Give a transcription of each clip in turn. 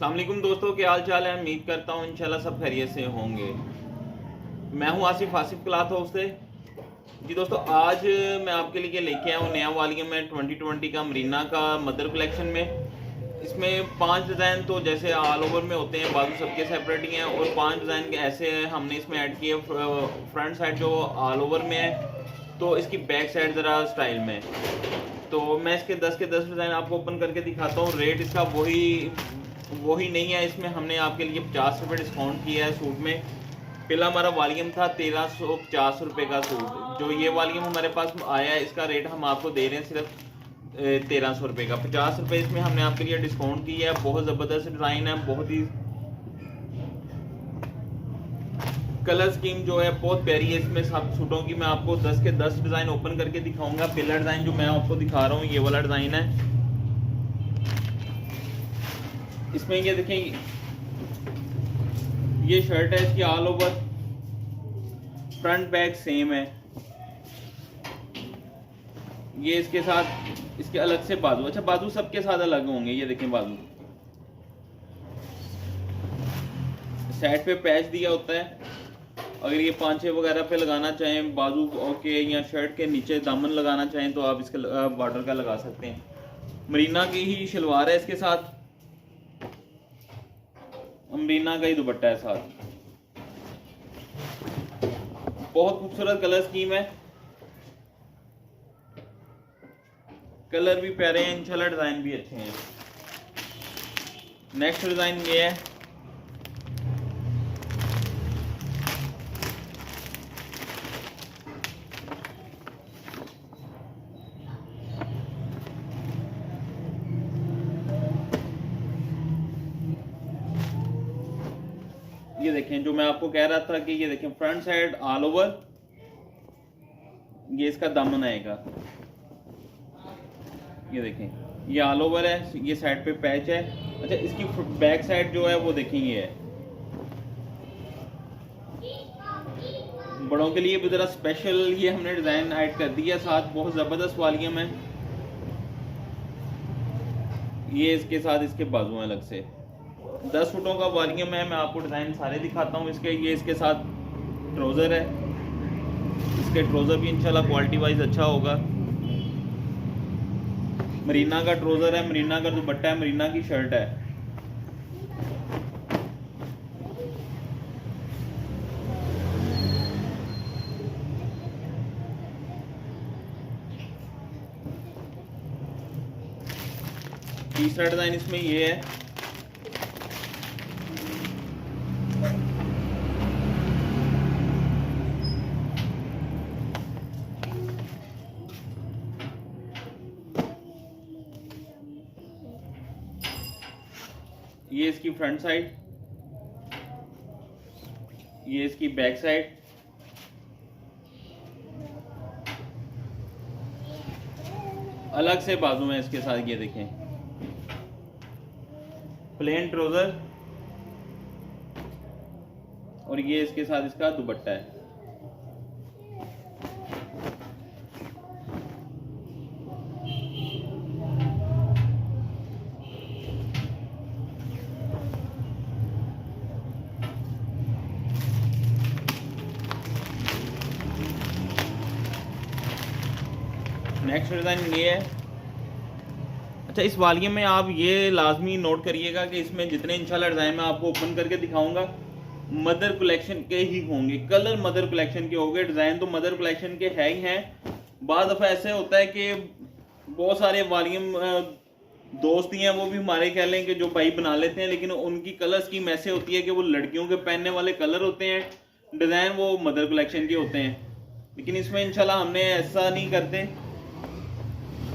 अस्सलाम वालेकुम दोस्तों, क्या हाल चाल है। उम्मीद करता हूँ इंशाल्लाह सब खैरियत से होंगे। मैं हूँ आसिफ क्लॉथ हाउस से। जी दोस्तों, आज मैं आपके लिए लेके आया हूँ नया वॉल्यूम है 2020 का मरीना का मदर कलेक्शन में। इसमें 5 डिज़ाइन तो जैसे ऑल ओवर में होते हैं, बाजू सबके सेपरेट ही हैं, और 5 डिज़ाइन ऐसे हमने इसमें ऐड किए। फ्रंट साइड जो ऑल ओवर में है, तो इसकी बैक साइड ज़रा स्टाइल में। तो मैं इसके 10 के 10 डिज़ाइन आपको ओपन करके दिखाता हूँ। रेट इसका वही नहीं है। इसमें हमने आपके लिए 50 रुपये डिस्काउंट किया है सूट में। पहला हमारा वॉल्यूम था 1350 रुपये का सूट। जो ये वॉल्यूम हमारे पास आया है, इसका रेट हम आपको दे रहे हैं सिर्फ 1300 रुपये का। 50 रुपये इसमें हमने आपके लिए डिस्काउंट किया है। बहुत ज़बरदस्त डिज़ाइन है, बहुत ही कलर स्कीम जो है बहुत प्यारी है। इसमें सब सूटों की मैं आपको 10 के 10 डिज़ाइन ओपन करके दिखाऊंगा। पहला डिज़ाइन जो मैं आपको दिखा रहा हूँ, ये वाला डिज़ाइन है। इसमें ये देखें, ये शर्ट है, इसकी all over front back same है। ये इसके साथ इसके अलग से बाजू, अच्छा बाजू सबके साथ अलग होंगे। ये देखें बाजू, साइड पे पैच दिया होता है। अगर ये पांचे वगैरह पे लगाना चाहें बाजू के, या शर्ट के नीचे दामन लगाना चाहें, तो आप इसके बॉर्डर का लगा सकते हैं। मरीना की ही शलवार है, इसके साथ मरीना का ही दुपट्टा है साथ। बहुत खूबसूरत कलर स्कीम है, कलर भी प्यारे हैं इंशाल्लाह, डिजाइन भी अच्छे हैं। नेक्स्ट डिजाइन ये है, ये देखें जो मैं आपको कह रहा था कि ये देखें फ्रंट साइड ऑल ओवर, ये इसका दामन आएगा। ये देखें ये ऑल ओवर है, ये साइड पे पैच है। अच्छा इसकी बैक साइड जो है वो देखें, ये है। बड़ों के लिए भी जरा स्पेशल ये हमने डिजाइन ऐड कर दिया साथ। बहुत जबरदस्त वॉल्यूम है ये। इसके साथ इसके बाजू हैं अलग से। 10 फुटों का वॉल्यूम है। मैं आपको डिज़ाइन सारे दिखाता हूँ इसके। ये इसके साथ ट्राउज़र है, इसके ट्राउज़र भी इंशाल्लाह क्वालिटी वाइज अच्छा होगा। मरीना का ट्राउज़र है, मरीना का दुपट्टा है, मरीना की शर्ट है। तीसरा डिज़ाइन इसमें ये है, ये इसकी फ्रंट साइड, ये इसकी बैक साइड। अलग से बाजू में इसके साथ। ये देखें प्लेन ट्राउजर, और ये इसके साथ इसका दुपट्टा है। नेक्स्ट डिज़ाइन ये है। अच्छा इस वॉल्यूम में आप ये लाजमी नोट करिएगा कि इसमें जितने इंशाल्लाह डिज़ाइन मैं आपको ओपन करके दिखाऊंगा मदर कलेक्शन के ही होंगे। कलर मदर कलेक्शन के होंगे, डिज़ाइन तो मदर कलेक्शन के है ही हैं। बाद दफ़ा ऐसे होता है कि बहुत सारे वॉल्यूम दोस्त ही हैं, वो भी हमारे कह लें कि जो भाई बना लेते हैं, लेकिन उनकी कलर स्कीम ऐसे होती है कि वो लड़कियों के पहनने वाले कलर होते हैं, डिज़ाइन वो मदर कलेक्शन के होते हैं। लेकिन इसमें इंशाल्लाह हमने ऐसा नहीं करते।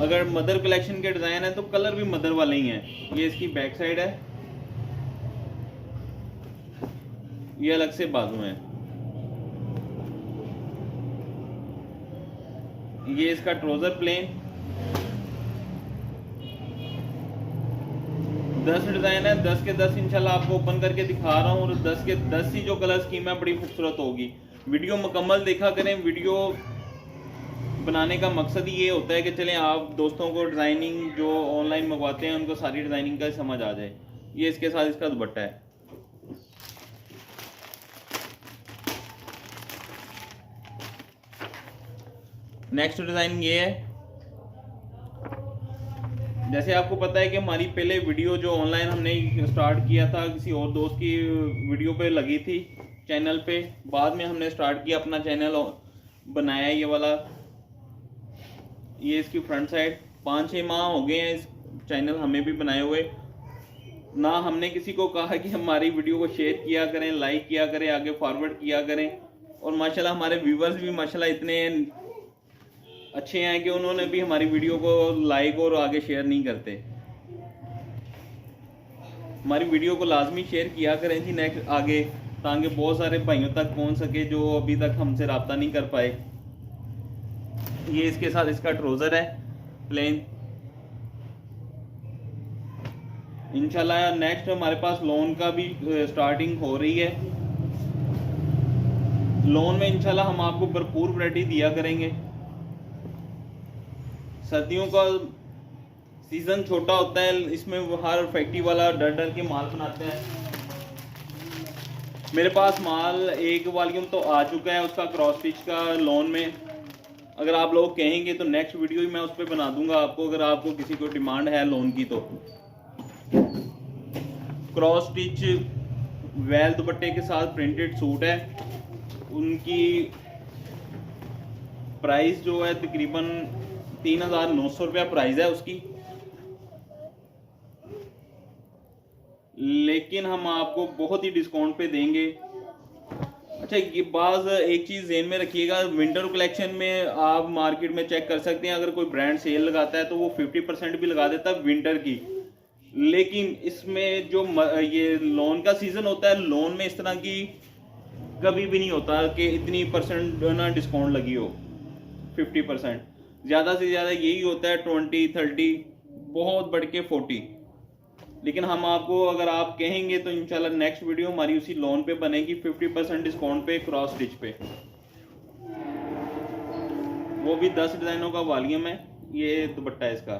अगर मदर कलेक्शन के डिज़ाइन है तो कलर भी मदर वाले ही हैं। ये इसकी बैक साइड है, ये अलग से बाजू हैं। ये इसका ट्राउजर प्लेन। 10 डिज़ाइन है, 10 के 10 इंशाल्लाह आपको ओपन करके दिखा रहा हूँ। और 10 के 10 ही जो कलर स्कीम है बड़ी खूबसूरत होगी। वीडियो मुकम्मल देखा करें। वीडियो बनाने का मकसद ही ये होता है कि चलें आप दोस्तों को डिज़ाइनिंग जो ऑनलाइन मंगवाते हैं उनको सारी डिज़ाइनिंग का समझ आ जाए। ये इसके साथ इसका दुपट्टा है। नेक्स्ट डिज़ाइन ये है। जैसे आपको पता है कि हमारी पहले वीडियो जो ऑनलाइन हमने स्टार्ट किया था किसी और दोस्त की वीडियो पे लगी थी चैनल पे, बाद में हमने स्टार्ट किया अपना चैनल बनाया ये वाला। ये इसकी फ्रंट साइड 5-6 माह हो गए हैं इस चैनल हमें भी बनाए हुए। ना हमने किसी को कहा कि हमारी वीडियो को शेयर किया करें, लाइक किया करें, आगे फॉरवर्ड किया करें। और माशाल्लाह हमारे व्यूवर्स भी माशाल्लाह इतने अच्छे हैं कि उन्होंने भी हमारी वीडियो को लाइक और आगे शेयर नहीं करते। हमारी वीडियो को लाजमी शेयर किया करें जी नेक्स्ट आगे, ताकि बहुत सारे भाइयों तक पहुंच सके जो अभी तक हमसे रब्ता नहीं कर पाए। ये इसके साथ इसका ट्राउजर है प्लेन। इंशाल्लाह नेक्स्ट हमारे पास लोन का भी स्टार्टिंग हो रही है। लोन में इंशाल्लाह हम आपको भरपूर वैरायटी दिया करेंगे। सर्दियों का सीजन छोटा होता है, इसमें हर फैक्ट्री वाला डर डर के माल बनाते हैं। मेरे पास माल एक वॉल्यूम तो आ चुका है उसका क्रॉस स्टिच का लोन में। अगर आप लोग कहेंगे तो नेक्स्ट वीडियो ही मैं उस पर बना दूंगा आपको, अगर आपको किसी को डिमांड है लोन की। तो क्रॉस स्टिच वेल दुपट्टे के साथ प्रिंटेड सूट है। उनकी प्राइस जो है तकरीबन 3,900 रुपया प्राइस है उसकी, लेकिन हम आपको बहुत ही डिस्काउंट पे देंगे। अच्छा ये बाज एक चीज़ ज़हन में रखिएगा, विंटर कलेक्शन में आप मार्केट में चेक कर सकते हैं, अगर कोई ब्रांड सेल लगाता है तो वो 50% भी लगा देता है विंटर की। लेकिन इसमें जो ये लोन का सीज़न होता है, लोन में इस तरह की कभी भी नहीं होता कि इतनी परसेंट ना डिस्काउंट लगी हो। 50% ज़्यादा से ज़्यादा यही होता है 20, 30, बहुत बढ़ के 40। लेकिन हम आपको अगर आप कहेंगे तो इंशाल्लाह नेक्स्ट वीडियो हमारी उसी लोन पे बनेगी 50% डिस्काउंट पे क्रॉस स्टिच पे। वो भी 10 डिज़ाइनों का वॉल्यूम है। ये दुपट्टा है इसका।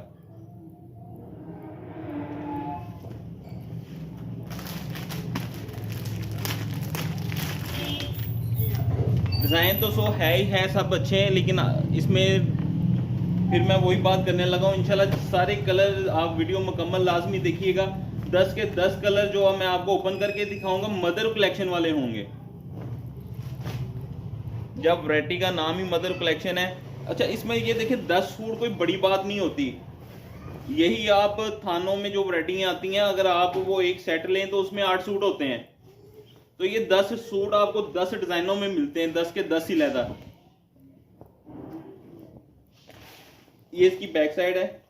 डिज़ाइन तो सो है ही है, सब अच्छे हैं, लेकिन इसमें फिर मैं वही बात करने लगा हूँ। इंशाल्लाह सारे कलर आप वीडियो मुकम्मल लाजमी देखिएगा। 10 के 10 कलर जो मैं आपको ओपन करके दिखाऊंगा मदर कलेक्शन वाले होंगे। जब वैरायटी का नाम ही मदर कलेक्शन है। अच्छा इसमें ये देखिए 10 सूट कोई बड़ी बात नहीं होती। यही आप थानों में जो वैरायटियाँ आती हैं, अगर आप वो एक सेट लें तो उसमें 8 सूट होते हैं। तो ये 10 सूट आपको 10 डिजाइनों में मिलते हैं, 10 के 10 ही लहदा। ये इसकी बैक साइड है,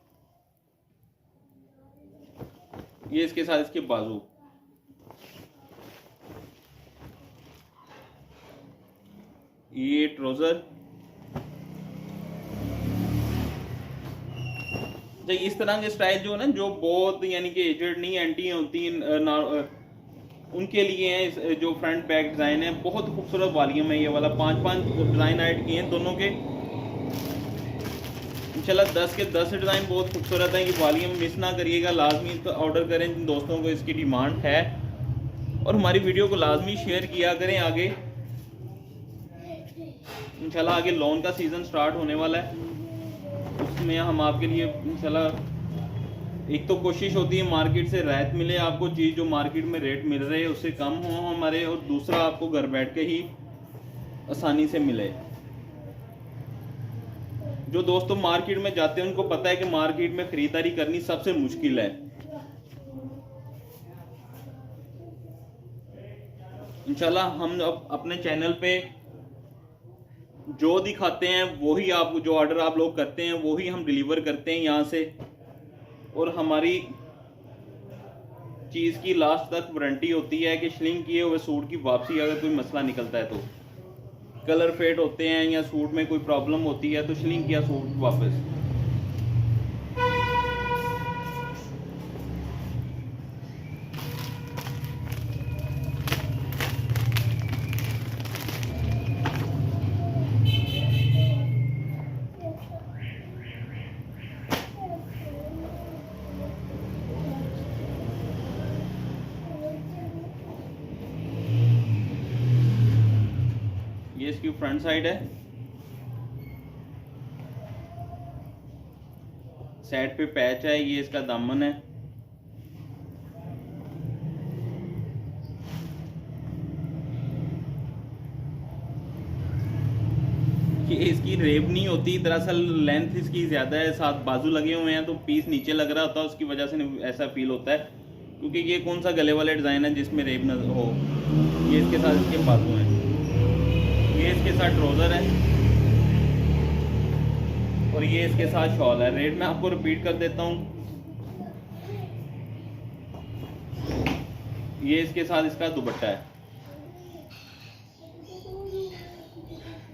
ये इसके साथ इसके बाजू। ये ट्राउजर। इस तरह के स्टाइल जो है ना, जो बहुत यानी कि एजेड नहीं एंटी होती उनके लिए है। जो फ्रंट बैक डिजाइन है बहुत खूबसूरत वॉल्यूम है ये वाला। 5-5 डिजाइन ऐड किए हैं दोनों के। इंशाल्लाह 10 के 10 डिज़ाइन बहुत खूबसूरत है। ये वॉल्यूम मिस ना करिएगा, लाजमी तो ऑर्डर करें जिन दोस्तों को इसकी डिमांड है। और हमारी वीडियो को लाजमी शेयर किया करें आगे। इंशाल्लाह आगे लोन का सीज़न स्टार्ट होने वाला है, उसमें हम आपके लिए इंशाल्लाह एक तो कोशिश होती है मार्केट से राहत मिले आपको, चीज़ जो मार्केट में रेट मिल रहे हैं उससे कम हो हमारे, और दूसरा आपको घर बैठ के ही आसानी से मिले। जो दोस्तों मार्केट में जाते हैं उनको पता है कि मार्केट में खरीदारी करनी सबसे मुश्किल है। इंशाल्लाह हम अपने चैनल पे जो दिखाते हैं वही आप, जो ऑर्डर आप लोग करते हैं वही हम डिलीवर करते हैं यहाँ से। और हमारी चीज़ की लास्ट तक वारंटी होती है कि श्रिंक किए हुए सूट की वापसी अगर कोई मसला निकलता है तो, कलर फेड होते हैं या सूट में कोई प्रॉब्लम होती है तो श्रिंक किया सूट वापस। इसकी फ्रंट साइड है, साइड पे पैच है, ये इसका दामन है। कि इसकी रेब नहीं होती, दरअसल लेंथ इसकी ज़्यादा है, साथ बाजू लगे हुए हैं तो पीस नीचे लग रहा होता है, उसकी वजह से ऐसा फील होता है। क्योंकि ये कौन सा गले वाले डिज़ाइन है जिसमें रेब न हो। ये इसके साथ इसके बाजू हैं, ये इसके साथ ट्राउज़र है और ये इसके साथ शॉल है। रेट मैं आपको रिपीट कर देता हूँ। ये इसके साथ इसका दुपट्टा है,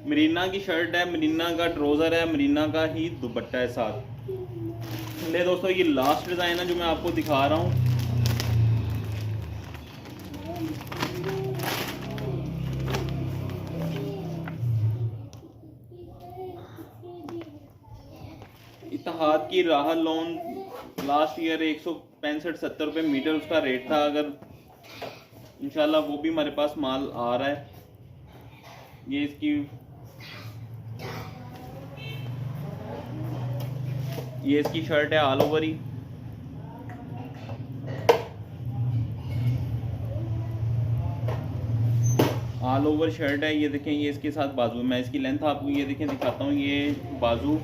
मरीना की शर्ट है, मरीना का ट्राउज़र है, मरीना का ही दुपट्टा है साथ। ले दोस्तों, ये लास्ट डिज़ाइन है जो मैं आपको दिखा रहा हूँ। इत्तेहाद की राहत लोन लास्ट ईयर 165-70 रुपये मीटर उसका रेट था। अगर इंशाल्लाह वो भी हमारे पास माल आ रहा है। ये इसकी शर्ट है ऑल ओवर ही। ऑल ओवर शर्ट है, ये देखें। ये इसके साथ बाजू, मैं इसकी लेंथ आपको ये देखें दिखाता हूँ। ये बाजू,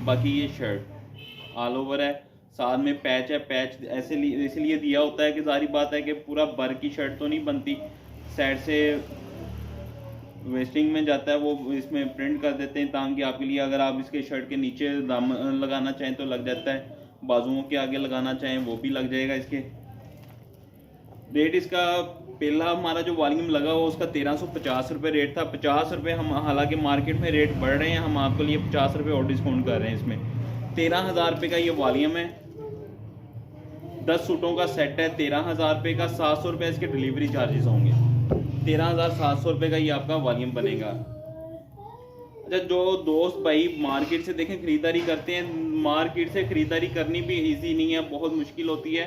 बाकी ये शर्ट ऑल ओवर है। साथ में पैच है, पैच ऐसे इसलिए दिया होता है कि जाहिर बात है कि पूरा बर की शर्ट तो नहीं बनती, साइड से वेस्टिंग में जाता है, वो इसमें प्रिंट कर देते हैं ताकि आपके लिए, अगर आप इसके शर्ट के नीचे दामन लगाना चाहें तो लग जाता है, बाजुओं के आगे लगाना चाहें वो भी लग जाएगा। इसके रेट, इसका पहला हमारा जो वॉल्यूम लगा हुआ उसका 1350 रुपये रेट था। 50 रुपये हम, हालांकि मार्केट में रेट बढ़ रहे हैं, हम आपके लिए 50 रुपये और डिस्काउंट कर रहे हैं। इसमें 13,000 रुपये का ये वॉल्यूम है। 10 सूटों का सेट है 13,000 रुपये का। 700 रुपये इसके डिलीवरी चार्जेस होंगे। 13,700 रुपये का ये आपका वॉल्यूम बनेगा। अच्छा, जो दोस्त भाई मार्केट से देखें ख़रीदारी करते हैं, मार्केट से ख़रीदारी करनी भी इजी नहीं है, बहुत मुश्किल होती है।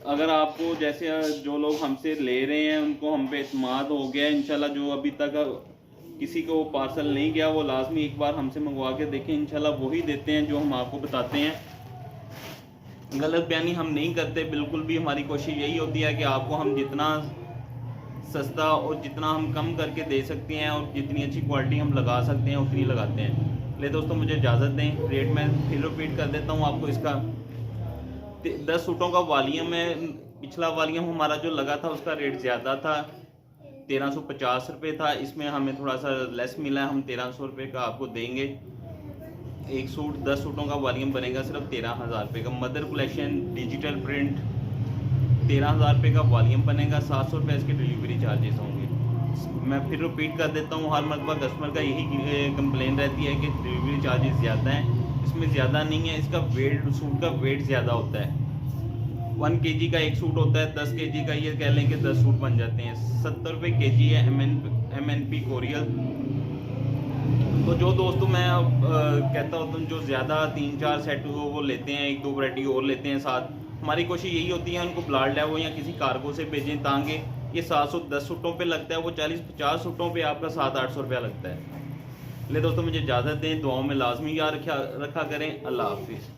अगर आपको, जैसे जो लोग हमसे ले रहे हैं उनको हम पे इत्मीनान हो गया है इंशाल्लाह, जो अभी तक किसी को पार्सल नहीं गया वो लाजमी एक बार हमसे मंगवा के देखें, इंशाल्लाह वही देते हैं जो हम आपको बताते हैं। गलत बयानी हम नहीं करते बिल्कुल भी। हमारी कोशिश यही होती है कि आपको हम जितना सस्ता और जितना हम कम करके दे सकते हैं और जितनी अच्छी क्वालिटी हम लगा सकते हैं उतनी लगाते हैं। ले दोस्तों, मुझे इजाज़त दें। रेट मैं फिर रिपीट कर देता हूँ आपको। इसका 10 सूटों का वॉल्यूम है। पिछला वॉल्यूम हमारा जो लगा था उसका रेट ज़्यादा था, 1350 रुपये था। इसमें हमें थोड़ा सा लेस मिला है, हम 1300 रुपये का आपको देंगे। एक सूट 10 सूटों का वॉल्यूम बनेगा सिर्फ 13,000 रुपये का। मदर कलेक्शन डिजिटल प्रिंट 13,000 रुपये का वॉल्यूम बनेगा। 700 रुपये इसके डिलीवरी चार्जेस होंगे। मैं फिर रिपीट कर देता हूँ, हर मरतबा कस्टमर का यही कंप्लेन रहती है कि डिलीवरी चार्जेस ज़्यादा हैं। इसमें ज़्यादा नहीं है, इसका वेट, सूट का वेट ज़्यादा होता है। 1 kg का एक सूट होता है, 10 kg का ये कह लें कि 10 सूट बन जाते हैं। 70 रुपये kg है MNP कोरियल। तो जो दोस्तों मैं कहता हूँ, तुम जो ज़्यादा 3-4 सेट वो लेते हैं, 1-2 वैरायटी और लेते हैं साथ, हमारी कोशिश यही होती है उनको ब्लाड लेवो या किसी कार्गो से भेजें ताकि ये 710 सूटों पे लगता है, वो 40-50 सूटों पे आपका 700-800 रुपया लगता है। ले दोस्तों, मुझे इजाज़त दें। दुआओं में लाजमी याद रखा करें। अल्लाह हाफिज़।